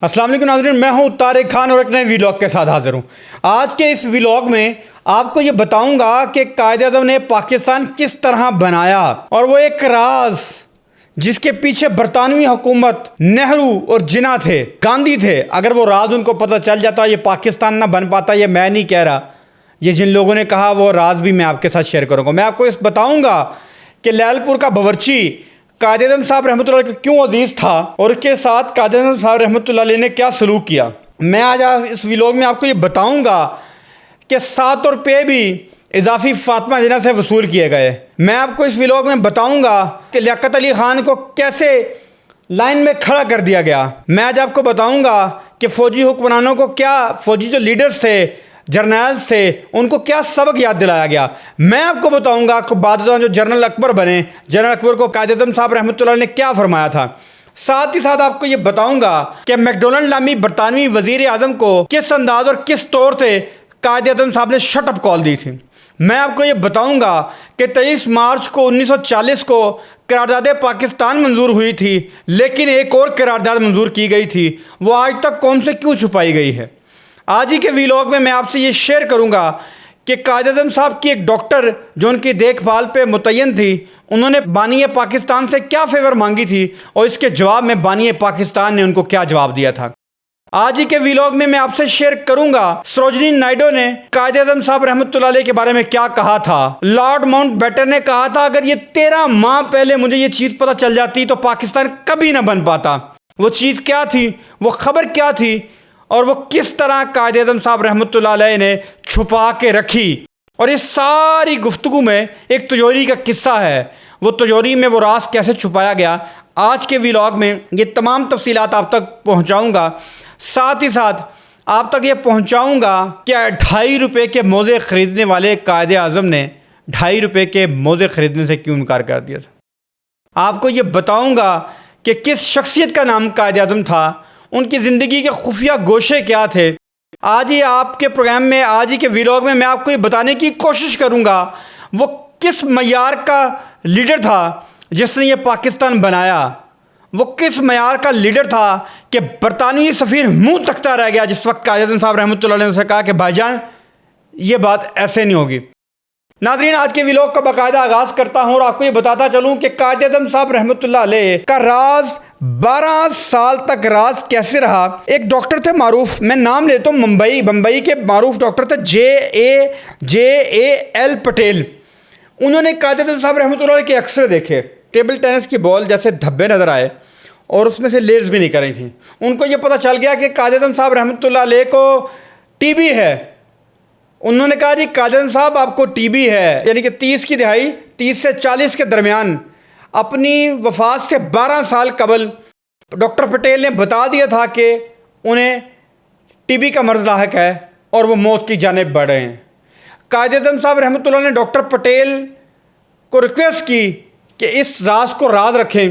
السلام علیکم ناظرین، میں ہوں طارق خان اور ایک نئے ویلاگ کے ساتھ حاضر ہوں۔ آج کے اس ویلاگ میں آپ کو یہ بتاؤں گا کہ قائد اعظم نے پاکستان کس طرح بنایا، اور وہ ایک راز جس کے پیچھے برطانوی حکومت، نہرو اور جناح تھے، گاندھی تھے۔ اگر وہ راز ان کو پتہ چل جاتا یہ پاکستان نہ بن پاتا۔ یہ میں نہیں کہہ رہا، یہ جن لوگوں نے کہا وہ راز بھی میں آپ کے ساتھ شیئر کروں گا۔ میں آپ کو اس بتاؤں گا کہ لیل پور کا باورچی قائد اعظم صاحب رحمۃ اللہ علیہ کو کیوں عزیز تھا، اور اس کے ساتھ قائد اعظم صاحب رحمۃ اللہ علیہ نے کیا سلوک کیا۔ میں آج اس ویلاگ میں آپ کو یہ بتاؤں گا کہ 7 روپے بھی اضافی فاطمہ جناح سے وصول کیے گئے۔ میں آپ کو اس ویلاگ میں بتاؤں گا کہ لیاقت علی خان کو کیسے لائن میں کھڑا کر دیا گیا۔ میں آج آپ کو بتاؤں گا کہ فوجی حکمرانوں کو کیا، فوجی جو لیڈرز تھے، جرنیلز تھے، ان کو کیا سبق یاد دلایا گیا۔ میں آپ کو بتاؤں گا کہ بعد ازاں جو جنرل اکبر بنے، جنرل اکبر کو قائد اعظم صاحب رحمۃ اللہ علیہ نے کیا فرمایا تھا۔ ساتھ ہی ساتھ آپ کو یہ بتاؤں گا کہ میکڈونلڈ نامی برطانوی وزیر اعظم کو کس انداز اور کس طور سے قائد اعظم صاحب نے شٹ اپ کال دی تھی۔ میں آپ کو یہ بتاؤں گا کہ 23 مارچ کو 1940 کو قرارداد پاکستان منظور ہوئی تھی، لیکن ایک اور قرارداد منظور کی گئی تھی، وہ آج تک قوم سے کیوں چھپائی گئی ہے۔ آج ہی کے ویلاگ میں اس سے یہ شیئر کروں گا کہ قائد اعظم صاحب کی ایک ڈاکٹر جو ان کی دیکھ بھال پہ متعین تھی، انہوں نے بانی پاکستان سے کیا فیور مانگی تھی، اور اس کے جواب میں بانی پاکستان نے ان کو کیا جواب دیا تھا۔ آج ہی کے ویلاگ میں آپ سے شیئر کروں گا سروجنی نائیڈو نے قائد اعظم صاحب رحمۃ اللہ علیہ کے بارے میں کیا کہا تھا۔ لارڈ ماؤنٹ بیٹن نے کہا تھا اگر یہ 13 ماہ پہلے مجھے یہ چیز پتہ چل جاتی تو پاکستان کبھی نہ بن پاتا۔ وہ چیز کیا تھی، وہ خبر کیا تھی، اور وہ کس طرح قائد اعظم صاحب رحمۃ اللہ علیہ نے چھپا کے رکھی۔ اور اس ساری گفتگو میں ایک تجوری کا قصہ ہے، وہ تجوری میں وہ راز کیسے چھپایا گیا۔ آج کے ویلاگ میں یہ تمام تفصیلات آپ تک پہنچاؤں گا۔ ساتھ ہی ساتھ آپ تک یہ پہنچاؤں گا کہ 2.5 روپے کے موزے خریدنے والے قائد اعظم نے 2.5 روپے کے موزے خریدنے سے کیوں انکار کر دیا تھا۔ آپ کو یہ بتاؤں گا کہ کس شخصیت کا نام قائد اعظم تھا، ان کی زندگی کے خفیہ گوشے کیا تھے۔ آج ہی آپ کے پروگرام میں، آج ہی کے ویلاگ میں آپ کو یہ بتانے کی کوشش کروں گا وہ کس معیار کا لیڈر تھا جس نے یہ پاکستان بنایا۔ وہ کس معیار کا لیڈر تھا کہ برطانوی سفیر منہ تکتا رہ گیا جس وقت قائد اعظم صاحب رحمۃ اللہ علیہ نے کہا کہ بھائی جان یہ بات ایسے نہیں ہوگی۔ ناظرین، آج کے ویلاگ کا باقاعدہ آغاز کرتا ہوں اور آپ کو یہ بتاتا چلوں کہ قائد اعظم صاحب رحمۃ اللہ علیہ کا راز 12 سال تک راز کیسے رہا۔ ایک ڈاکٹر تھے معروف، میں نام لیتا ہوں، بمبئی کے معروف ڈاکٹر تھے JAL پٹیل۔ انہوں نے قائد اعظم صاحب رحمۃ اللہ علیہ کے ایکس رے دیکھے، ٹیبل ٹینس کی بال جیسے دھبے نظر آئے اور اس میں سے لیز بھی نہیں کر رہی تھیں۔ ان کو یہ پتہ چل گیا کہ قائد اعظم صاحب رحمۃ اللہ علیہ کو ٹی بی ہے۔ انہوں نے کہا جی قائد اعظم صاحب آپ کو ٹی بی ہے، یعنی کہ 30 کی دہائی، 30 سے 40 کے درمیان، اپنی وفات سے 12 سال قبل ڈاکٹر پٹیل نے بتا دیا تھا کہ انہیں ٹی بی کا مرض لاحق ہے اور وہ موت کی جانب بڑھ رہے ہیں۔ قائد اعظم صاحب رحمۃ اللہ نے ڈاکٹر پٹیل کو ریکویسٹ کی کہ اس راز کو راز رکھیں۔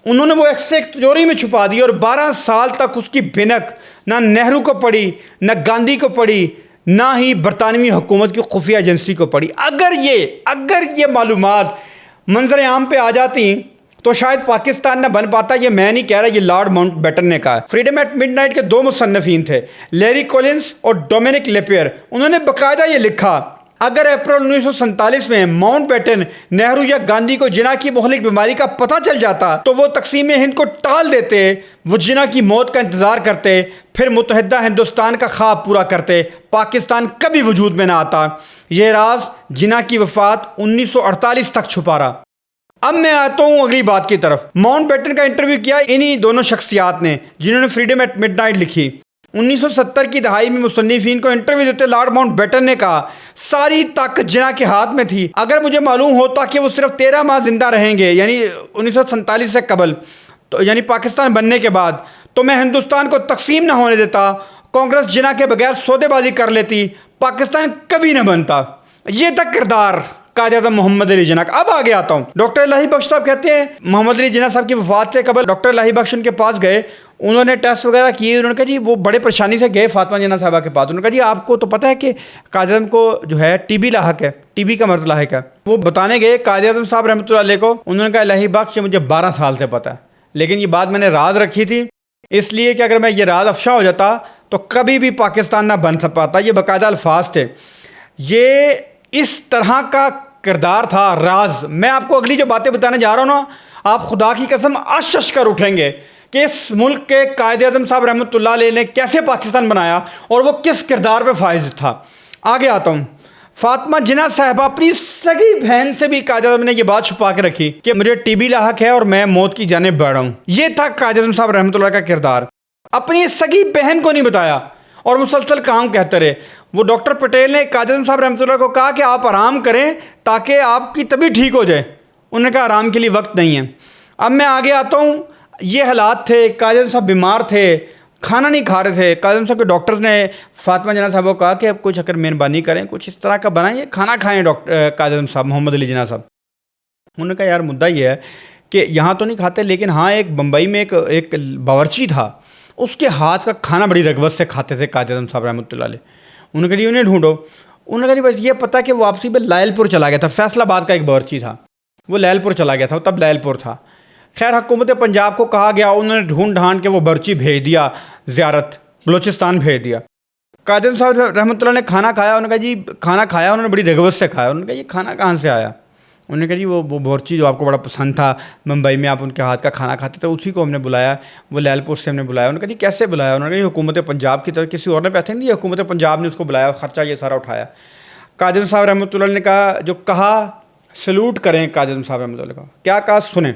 انہوں نے وہ ایک تجوری میں چھپا دی اور 12 سال تک اس کی بھنک نہ نہرو کو پڑی، نہ گاندھی کو پڑی، نہ ہی برطانوی حکومت کی خفیہ ایجنسی کو پڑی۔ اگر یہ معلومات منظر عام پہ آ جاتی تو شاید پاکستان نہ بن پاتا۔ یہ میں نہیں کہہ رہا، یہ لارڈ ماؤنٹ بیٹن نے کہا۔ فریڈم ایٹ مڈ نائٹ کے 2 مصنفین تھے، لیری کولنز اور ڈومینک لیپیئر۔ انہوں نے باقاعدہ یہ لکھا اگر اپریل 1947 میں ماؤنٹ بیٹن، نہرو یا گاندھی کو جناح کی مہلک بیماری کا پتہ چل جاتا تو وہ تقسیم ہند کو ٹال دیتے، وہ جناح کی موت کا انتظار کرتے، پھر متحدہ ہندوستان کا خواب پورا کرتے، پاکستان کبھی وجود میں نہ آتا۔ یہ راز جناح کی وفات 1948 تک چھپا رہا۔ اب میں آتا ہوں اگلی بات کی طرف۔ ماؤنٹ بیٹن کا انٹرویو کیا انہی دونوں شخصیات نے جنہوں نے فریڈم ایٹ مڈ نائٹ لکھی۔ 1970 کی دہائی میں مصنفین کو انٹرویو دیتے لارڈ ماؤنٹ بیٹن نے کہا ساری طاقت جناح کے ہاتھ میں تھی۔ اگر مجھے معلوم ہوتا کہ وہ صرف 13 ماہ زندہ رہیں گے، یعنی 1947 سے قبل، تو یعنی پاکستان بننے کے بعد، تو میں ہندوستان کو تقسیم نہ ہونے دیتا، کانگریس جناح کے بغیر سودے بازی کر لیتی، پاکستان کبھی نہ بنتا۔ یہ تک کردار قائد اعظم محمد علی جناح کا۔ اب آگے آتا ہوں، ڈاکٹر الہی بخش صاحب کہتے ہیں محمد علی جناح صاحب کی وفات سے قبل ڈاکٹر الہی بخش ان کے پاس گئے، انہوں نے ٹیسٹ وغیرہ کیے، انہوں نے کہا جی وہ بڑے پریشانی سے گئے فاطمہ جناح صاحبہ کے پاس، انہوں نے کہا جی آپ کو تو پتہ ہے کہ قائد اعظم کو جو ہے ٹی بی لاحق ہے، ٹی بی کا مرض لاحق ہے۔ وہ بتانے گئے قائد اعظم صاحب رحمۃ اللہ علیہ کو، انہوں نے کہا الہی بخش مجھے 12 سال سے پتہ ہے، لیکن یہ بات میں نے راز رکھی تھی اس لیے کہ اگر میں یہ راز افشا ہو جاتا تو کبھی بھی پاکستان نہ بن پاتا. یہ باقاعدہ الفاظ تھے. یہ اس طرح کا کردار تھا راز. میں آپ کو اگلی جو باتیں بتانے جا رہا ہوں نا, آپ خدا کی قسم اشش کر اٹھیں گے کہ اس ملک کے قائد اعظم صاحب رحمۃ اللہ علیہ نے کیسے پاکستان بنایا اور وہ کس کردار پہ فائز تھا. آگے آتا ہوں. فاطمہ جناح صاحبہ اپنی سگی بہن سے بھی قائد اعظم نے یہ بات چھپا کے رکھی کہ مجھے ٹی بی لاحق ہے اور میں موت کی جانب بڑھ رہا ہوں. یہ تھا قائد اعظم صاحب رحمۃ اللہ کا کردار. اپنی سگی بہن کو نہیں بتایا اور مسلسل کام کہتے رہے. وہ ڈاکٹر پٹیل نے قائد اعظم صاحب رحمۃ اللہ کو کہا کہ آپ آرام کریں تاکہ آپ کی طبیعت ٹھیک ہو جائے. انہوں نے کہا آرام کے لیے وقت نہیں ہے. اب میں آگے آتا ہوں. یہ حالات تھے, قائد اعظم صاحب بیمار تھے, کھانا نہیں کھا رہے تھے. قائد اعظم صاحب کے ڈاکٹرز نے فاطمہ جناح صاحب کو کہا کہ اب کچھ اگر مہربانی کریں, کچھ اس طرح کا بنائیں, کھانا کھائیں. قائد اعظم صاحب محمد علی جناح صاحب, انہوں نے کہا یار مدعا یہ ہے کہ یہاں تو نہیں کھاتے, لیکن ہاں ایک بمبئی میں ایک باورچی تھا, اس کے ہاتھ کا کھانا بڑی رغبت سے کھاتے تھے قائد اعظم صاحب رحمۃ اللہ علیہ. انہوں نے کہا جی انہیں ڈھونڈو. انہوں نے کہا جی بس یہ پتہ کہ وہ واپسی پہ لائل پور چلا گیا تھا. فیصل آباد کا ایک باورچی تھا, وہ لائل پور چلا گیا تھا, تب لائل پور تھا. خیر حکومت پنجاب کو کہا گیا, انہوں نے ڈھونڈ ڈھانڈ کے وہ برچی بھیج دیا, زیارت بلوچستان بھیج دیا. قائد اعظم صاحب رحمۃ اللہ نے کھانا کھایا. انہوں نے کہا جی کھانا کھایا, انہوں نے بڑی رغبت سے کھایا. انہوں نے کہا یہ کھانا کہاں سے آیا؟ انہوں نے کہا جی وہ بورچی جو آپ کو بڑا پسند تھا, ممبئی میں آپ ان کے ہاتھ کا کھانا کھاتے تھے, اسی کو ہم نے بلایا, وہ لائل پور سے ہم نے بلایا. انہوں نے کہا جی کیسے بلایا؟ انہوں نے کہا جی حکومت پنجاب کی طرف, کسی اور نے پیسے نہیں, حکومت پنجاب نے اس کو بلایا, خرچہ یہ سارا اٹھایا. قائد اعظم صاحب رحمۃ اللہ نے کہا, جو کہا سلوٹ کریں قائد اعظم صاحب رحمۃ اللہ کا, کیا کہا سنیں.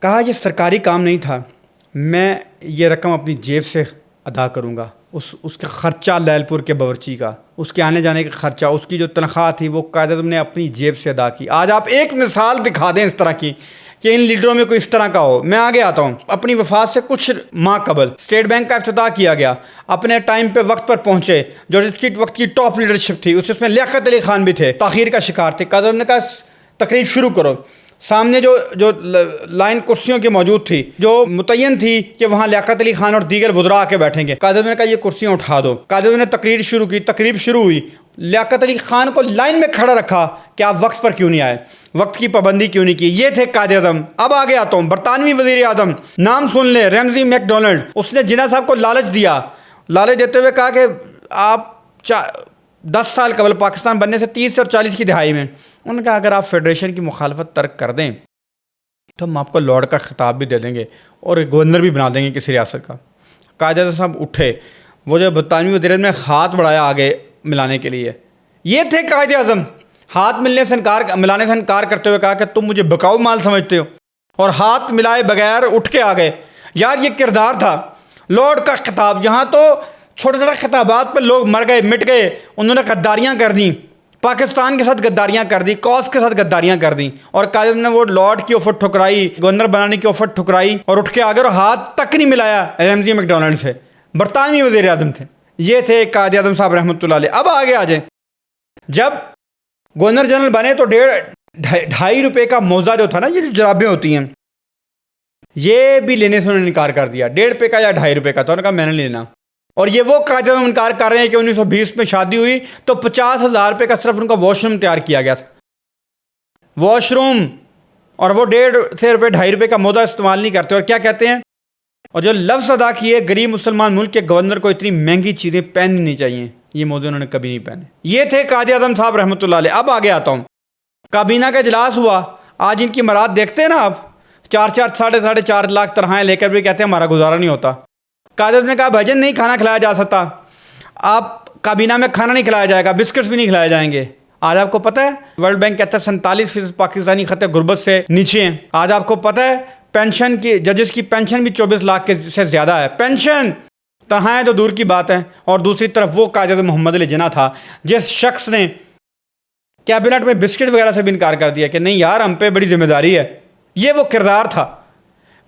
کہا یہ سرکاری کام نہیں تھا, میں یہ رقم اپنی جیب سے ادا کروں گا. اس کا خرچہ لائل پور کے باورچی کا, اس کے آنے جانے کا خرچہ, اس کی جو تنخواہ تھی وہ قائد اعظم نے اپنی جیب سے ادا کی. آج آپ ایک مثال دکھا دیں اس طرح کی کہ ان لیڈروں میں کوئی اس طرح کا ہو. میں آگے آتا ہوں. اپنی وفات سے کچھ ماہ قبل اسٹیٹ بینک کا افتتاح کیا گیا. اپنے ٹائم پہ وقت پر پہنچے. جو اس کی وقت کی ٹاپ لیڈرشپ تھی, اس میں لیاقت علی خان بھی تھے, تاخیر کا شکار تھے. قائد اعظم نے کہا تقریب شروع کرو. سامنے جو لائن کرسیوں کی موجود تھی, جو متعین تھی کہ وہاں لیاقت علی خان اور دیگر وزراء آ کے بیٹھیں گے. قائد اعظم نے کہا یہ کرسیاں اٹھا دو. قائد اعظم نے تقریر شروع کی. تقریب شروع ہوئی. لیاقت علی خان کو لائن میں کھڑا رکھا کہ آپ وقت پر کیوں نہیں آئے, وقت کی پابندی کیوں نہیں کی. یہ تھے قائد اعظم. اب آگے آتا ہوں. برطانوی وزیر اعظم, نام سن لیں, ریمزی میک ڈونلڈ. اس نے جناح صاحب کو لالچ دیا. لالچ دیتے ہوئے کہا کہ آپ 10 سال قبل پاکستان بننے سے 30 اور 40 کی دہائی میں, انہوں نے کہا اگر آپ فیڈریشن کی مخالفت ترک کر دیں تو ہم آپ کو لارڈ کا خطاب بھی دے دیں گے اور گورنر بھی بنا دیں گے کسی ریاست کا. قائد اعظم صاحب اٹھے. وہ جو برطانوی وزیر اعظم نے ہاتھ بڑھایا آگے ملانے کے لیے, یہ تھے قائد اعظم. ہاتھ ملانے سے انکار کرتے ہوئے کہا کہ تم مجھے بکاؤ مال سمجھتے ہو, اور ہاتھ ملائے بغیر اٹھ کے آ گئے. یار یہ کردار تھا. لارڈ کا خطاب, یہاں تو چھوٹے چھوٹے خطابات پہ لوگ مر گئے, مٹ گئے. انہوں نے غداریاں کر دیں, پاکستان کے ساتھ غداریاں کر دی, کاز کے ساتھ غداریاں کر دیں, اور قائد اعظم نے وہ لارڈ کی آفر ٹھکرائی, گورنر بنانے کی آفر ٹھکرائی, اور اٹھ کے آگے اور ہاتھ تک نہیں ملایا ریمزی میک ڈونلڈ سے. برطانوی وزیر اعظم تھے. یہ تھے قائد اعظم صاحب رحمۃ اللہ علیہ. اب آگے آ جائیں. جب گورنر جنرل بنے تو 2.5 روپے کا موزہ جو تھا نا, یہ جو جرابیں ہوتی ہیں, یہ بھی لینے سے انہوں نے انکار کر دیا. 1.5 روپے کا یا 2.5 روپے کا, تو انہوں نے کہا میں نے لینا. اور یہ وہ قائد اعظم انکار کر رہے ہیں کہ 1920 میں شادی ہوئی تو 50,000 روپے کا صرف ان کا واش روم تیار کیا گیا تھا, واش روم, اور وہ 1.5 روپے 2.5 روپے کا موزہ استعمال نہیں کرتے. اور کیا کہتے ہیں, اور جو لفظ ادا کیے, غریب مسلمان ملک کے گورنر کو اتنی مہنگی چیزیں پہننی نہیں چاہیے, یہ موضوع انہوں نے کبھی نہیں پہنے. یہ تھے قائد اعظم صاحب رحمۃ اللہ علیہ. اب آگے آتا ہوں. کابینہ کا اجلاس ہوا. آج ان کی مراد دیکھتے ہیں نا آپ, 4.5 لاکھ تنخواہیں لے کر بھی کہتے ہیں ہمارا گزارا نہیں ہوتا. قائد اعظم نے کہا بھجن نہیں کھانا کھلایا جا سکتا, آپ کابینہ میں کھانا نہیں کھلایا جائے گا, بسکٹس بھی نہیں کھلائے جائیں گے. آج آپ کو پتہ ہے ورلڈ بینک کہتا ہے 47% پاکستانی خطے غربت سے نیچے ہیں. آج آپ کو پتہ ہے پینشن کی, ججز کی پینشن بھی 24 لاکھ سے زیادہ ہے. پینشن, تنخواہیں تو دور کی بات ہے. اور دوسری طرف وہ قائد اعظم محمد علی جناح تھا جس شخص نے کیبنٹ میں بسکٹ وغیرہ سے بھی انکار کر دیا کہ نہیں یار ہم پہ بڑی ذمہ داری ہے. یہ وہ کردار تھا.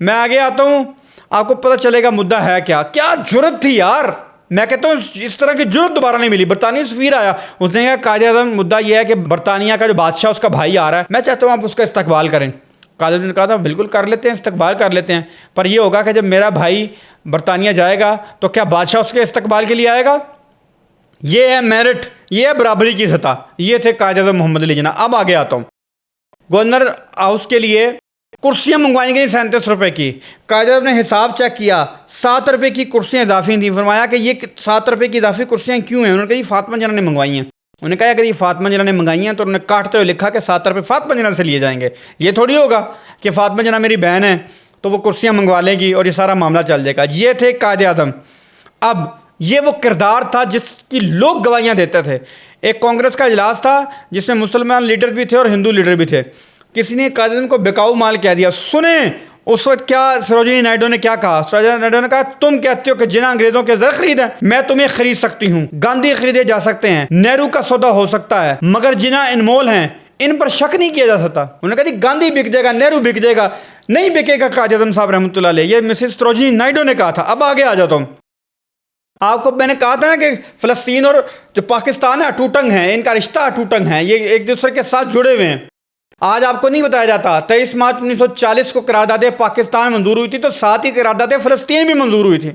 میں آگے آتا ہوں, آپ کو پتہ چلے گا مدعا ہے کیا. کیا جرت تھی یار, میں کہتا ہوں اس طرح کی جرت دوبارہ نہیں ملی. برطانوی سفیر آیا, اس نے کہا قائد اعظم مدعا یہ ہے کہ برطانیہ کا جو بادشاہ اس کا بھائی آ رہا ہے, میں چاہتا ہوں آپ اس کا استقبال کریں. قائد اعظم نے کہا تھا بالکل کر لیتے ہیں, استقبال کر لیتے ہیں, پر یہ ہوگا کہ جب میرا بھائی برطانیہ جائے گا تو کیا بادشاہ اس کے استقبال کے لیے آئے گا. یہ ہے میرٹ, یہ ہے برابری کی سطح. یہ تھے قائد اعظم محمد علی جناح. اب آگے آتا ہوں. گورنر ہاؤس کے لیے کرسیاں منگوائی گئی 37 روپے کی. قائد اعظم نے حساب چیک کیا, 7 روپے کی کرسیاں اضافی تھیں. فرمایا کہ یہ 7 روپے کی اضافی کرسیاں کیوں ہیں؟ انہوں نے کہا یہ فاطمہ جناح نے منگوائی ہیں. انہوں نے کہا اگر یہ فاطمہ جناح نے منگائی ہیں تو انہوں نے کاٹتے ہوئے لکھا کہ 7 روپے فاطمہ جناح سے لیے جائیں گے. یہ تھوڑی ہوگا کہ فاطمہ جناح میری بہن ہے تو وہ کرسیاں منگوا لے گی اور یہ سارا معاملہ چل جائے گا. یہ تھے قائد اعظم. اب یہ وہ کردار تھا جس کی لوگ گواہیاں دیتے تھے. ایک کانگریس کا اجلاس تھا جس میں مسلمان لیڈر بھی تھے اور ہندو لیڈر بھی تھے. کسی نے قائد اعظم کو بکاؤ مال کہہ دیا. سنیں اس وقت کیا سروجنی نائیڈو نے کیا کہا. سروجنی نائیڈو نے کہا تم کہتے ہو کہ جنہیں انگریزوں کے زر خریدا میں تمہیں خرید سکتی ہوں, گاندھی خریدے جا سکتے ہیں, نہرو کا سودا ہو سکتا ہے, مگر جنہیں انمول ہیں ان پر شک نہیں کیا جا سکتا. انہوں نے کہا جی گاندھی بک جائے گا, نہرو بک جائے گا, نہیں بکے گا قائد اعظم صاحب رحمۃ اللہ علیہ. یہ مسز سروجنی نائیڈو نے کہا تھا. اب آگے آ جاتا ہوں. آپ کو میں نے کہا تھا نا کہ فلسطین اور جو پاکستان ہے اٹوٹنگ ہیں, ان کا رشتہ اٹوٹنگ ہے, یہ ایک دوسرے کے ساتھ جڑے ہوئے ہیں. آج آپ کو نہیں بتایا جاتا 23 مارچ 1940 کو قرارداد پاکستان منظور ہوئی تھی تو ساتھ ہی قرارداد فلسطین بھی منظور ہوئی تھی.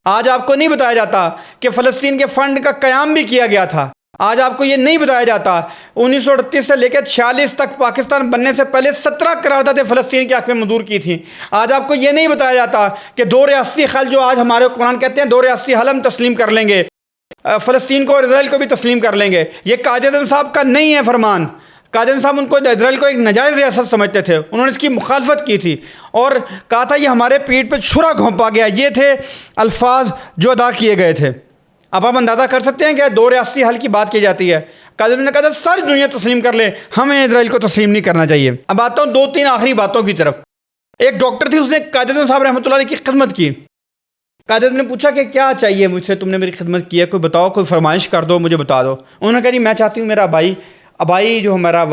آج آپ کو نہیں بتایا جاتا کہ فلسطین کے فنڈ کا قیام بھی کیا گیا تھا. آج آپ کو یہ نہیں بتایا جاتا 1938 سے لے کے 46 تک پاکستان بننے سے پہلے 17 قراردادیں فلسطین کے حق میں منظور کی تھیں. آج آپ کو یہ نہیں بتایا جاتا کہ 2 ریاستی حل جو آج ہمارے حکمران کہتے ہیں 2 ریاستی حل ہم تسلیم کر لیں گے, فلسطین کو اور اسرائیل کو بھی تسلیم کر لیں گے. یہ قائد اعظم صاحب کا نہیں ہے فرمان. قائد اعظم صاحب ان کو اسرائیل کو ایک ناجائز ریاست سمجھتے تھے. انہوں نے اس کی مخالفت کی تھی اور کہا تھا یہ ہمارے پیٹ پہ چھرا گھونپا گیا. یہ تھے الفاظ جو ادا کیے گئے تھے. اب آپ اندازہ کر سکتے ہیں کہ 2 ریاستی حل کی بات کی جاتی ہے. قائد اعظم نے کہا تھا ساری دنیا تسلیم کر لے, ہمیں اسرائیل کو تسلیم نہیں کرنا چاہیے. اب آتا ہوں 2-3 آخری باتوں کی طرف. ایک ڈاکٹر تھی, اس نے قائد اعظم صاحب رحمۃ اللہ علیہ کی خدمت کی. قائد اعظم نے پوچھا کہ کیا چاہیے مجھ سے, تم نے میری خدمت کی ہے, کوئی بتاؤ, کوئی فرمائش کر دو, مجھے بتا دو. انہوں نے کہا جی میں چاہتی ہوں میرا ابائی جو ہمارا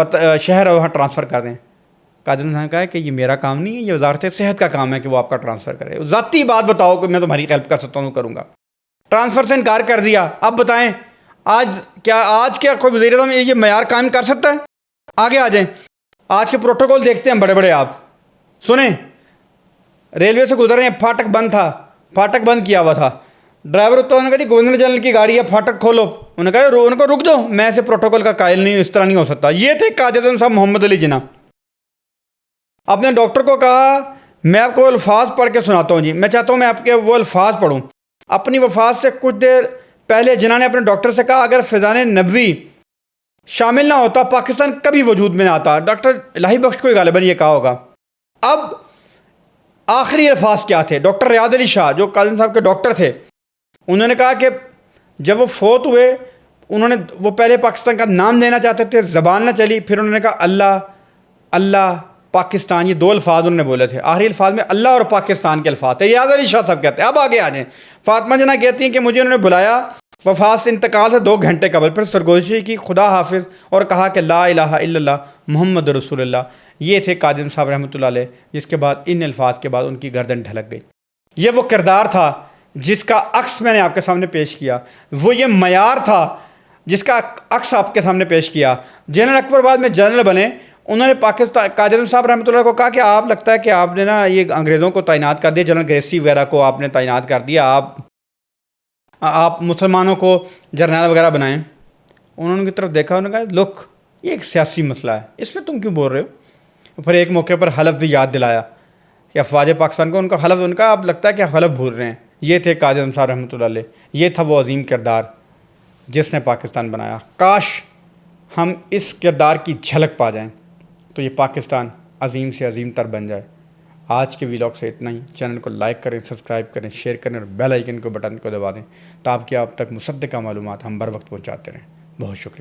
شہر ہے وہاں ٹرانسفر کر دیں. قائد اعظم نے کہا کہ یہ میرا کام نہیں ہے, یہ وزارت صحت کا کام ہے کہ وہ آپ کا ٹرانسفر کرے. ذاتی بات بتاؤ کہ میں تمہاری ہیلپ کر سکتا ہوں, کروں گا. ٹرانسفر سے انکار کر دیا. اب بتائیں آج کیا کوئی وزیر اعظم یہ معیار قائم کر سکتا ہے؟ آگے آ جائیں. آج کے پروٹوکول دیکھتے ہیں بڑے بڑے. آپ سنیں, ریلوے سے گزر رہے ہیں, پھاٹک بند تھا, پھاٹک بند کیا ہوا تھا. ڈرائیور اترا نے کہا جی گورنر جنرل کی گاڑی ہے, پھاٹک کھولو. انہوں نے کہا ان کو رک جاؤ, میں ایسے پروٹوکول کا قائل نہیں ہوں, اس طرح نہیں ہو سکتا. یہ تھے قائد اعظم صاحب محمد علی جناح. اپنے ڈاکٹر کو کہا میں آپ کو الفاظ پڑھ کے سناتا ہوں. جی میں چاہتا ہوں میں آپ کے وہ الفاظ پڑھوں. اپنی وفات سے کچھ دیر پہلے جناح نے اپنے ڈاکٹر سے کہا اگر فیضان نبوی شامل نہ ہوتا پاکستان کبھی وجود میں نہ آتا. ڈاکٹر الہی بخش کو غالباً یہ کہا ہوگا. اب آخری الفاظ کیا تھے؟ ڈاکٹر ریاض علی شاہ جو قائد اعظم صاحب کے ڈاکٹر تھے, انہوں نے کہا کہ جب وہ فوت ہوئے وہ پہلے پاکستان کا نام لینا چاہتے تھے, زبان نہ چلی, پھر انہوں نے کہا اللہ اللہ پاکستان. یہ 2 الفاظ انہوں نے بولے تھے. آخری الفاظ میں اللہ اور پاکستان کے الفاظ تھے. ریاض علی شاہ صاحب کہتے ہیں. اب آگے آ جائیں. فاطمہ جناح کہتی ہیں کہ مجھے انہوں نے بلایا وفات سے انتقال سے 2 گھنٹے قبل, پھر سرگوشی کی خدا حافظ اور کہا کہ لا الہ الا اللہ محمد رسول اللہ. یہ تھے قائد اعظم صاحب رحمۃ اللہ علیہ, جس کے بعد ان الفاظ کے بعد ان کی گردن ڈھلک گئی. یہ وہ کردار تھا جس کا عکس میں نے آپ کے سامنے پیش کیا. وہ یہ معیار تھا جس کا عکس آپ کے سامنے پیش کیا. جنرل اکبر بعد میں جنرل بنے, انہوں نے پاکستان قائد اعظم صاحب رحمۃ اللہ کو کہا کہ آپ لگتا ہے کہ آپ نے نا یہ انگریزوں کو تعینات کر دیا, جنرل گریسی وغیرہ کو آپ نے تعینات کر دیا, آپ مسلمانوں کو جرنیل وغیرہ بنائیں. انہوں نے کی طرف دیکھا, انہوں نے کہا لک یہ ایک سیاسی مسئلہ ہے, اس میں تم کیوں بول رہے ہو. پھر ایک موقع پر حلف بھی یاد دلایا کہ افواج پاکستان کو, ان کا حلف, ان کا اب لگتا ہے کہ حلف بھول رہے ہیں. یہ تھے قائد اعظم صاحب رحمۃ اللہ علیہ. یہ تھا وہ عظیم کردار جس نے پاکستان بنایا. کاش ہم اس کردار کی جھلک پا جائیں تو یہ پاکستان عظیم سے عظیم تر بن جائے. آج کے ویلاگ سے اتنا ہی. چینل کو لائک کریں, سبسکرائب کریں, شیئر کریں اور بیل آئیکن کو بٹن کو دبا دیں تاکہ آپ تک مصدقہ معلومات ہم بر وقت پہنچاتے رہیں. بہت شکریہ.